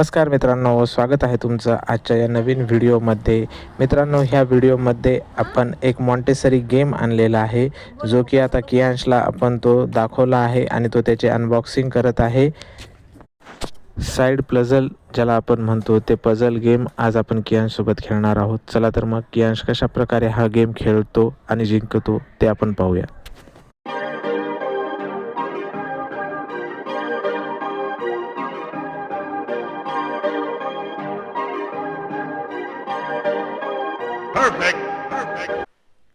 नमस्कार मित्रांनो, स्वागत आहे तुमचं आजच्या या नवीन व्हिडिओमध्ये। मित्रांनो, ह्या व्हिडिओमध्ये आपण एक मॉन्टेसरी गेम आणलेला आहे, जो की आता कियांशला आपण तो दाखवला आहे आणि तो त्याचे अनबॉक्सिंग करत आहे। साइड पझल ज्याला आपण म्हणतो ते पझल गेम आज आपण कियांश सोबत खेळणार आहोत। चला तर मग कियांश कशा प्रकारे हा गेम खेळतो आणि जिंकतो ते आपण पाहूया।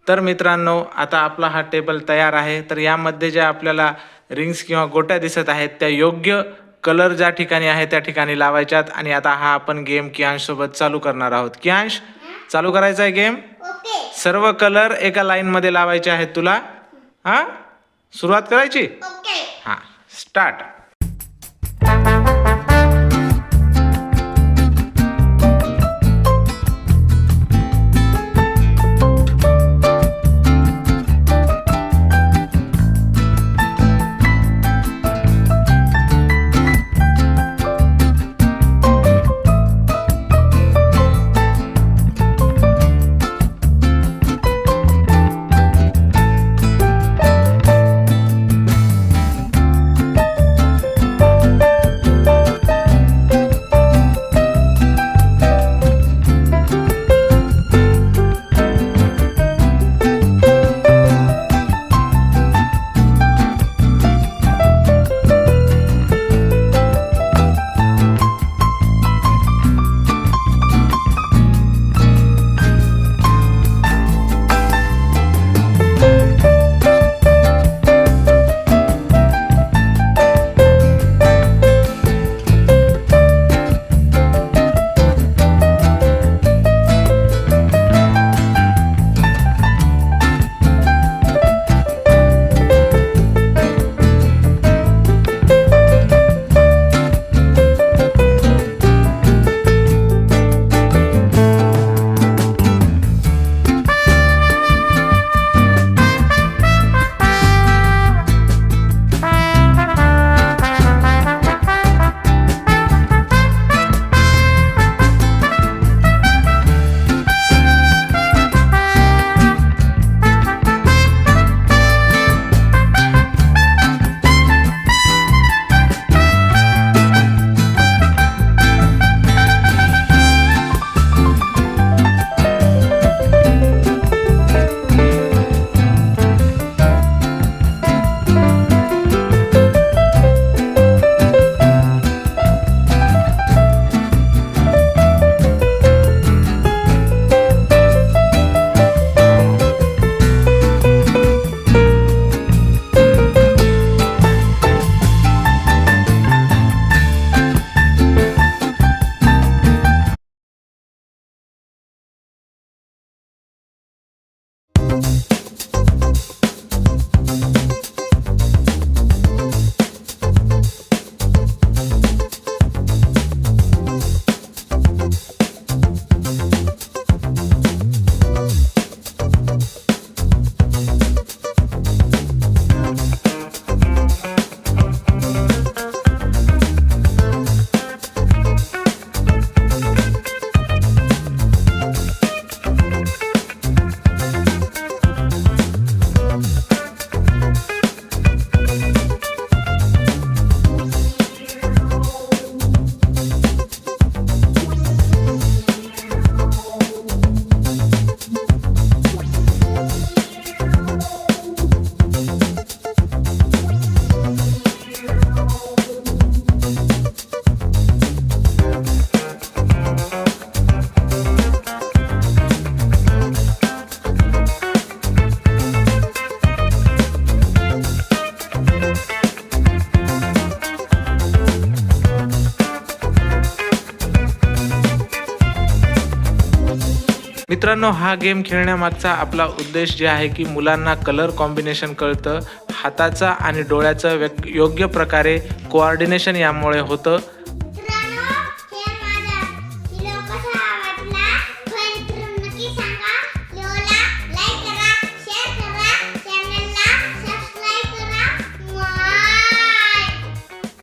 तर मित्रांनो, आता आपला हा टेबल तयार आहे। तर यामध्ये जे आपल्याला रिंग्स किंवा गोट्या दिसत आहेत त्या योग्य कलर ज्या ठिकाणी आहे त्या ठिकाणी लावायच्यात। आणि आता हा आपण गेम कियांश सोबत चालू करणार आहोत। कियांश, चालू करायचा आहे गेम। सर्व कलर एका लाईन मध्ये लावायचे आहेत तुला। हा, सुरुवात करायची। हा, स्टार्ट। मित्रांनो, हा गेम खेळण्यामागचा आपला उद्देश जे आहे की मुलांना कलर कॉम्बिनेशन कळतं, हाताचा आणि डोळ्याचं योग्य प्रकारे कोऑर्डिनेशन यामुळे होतं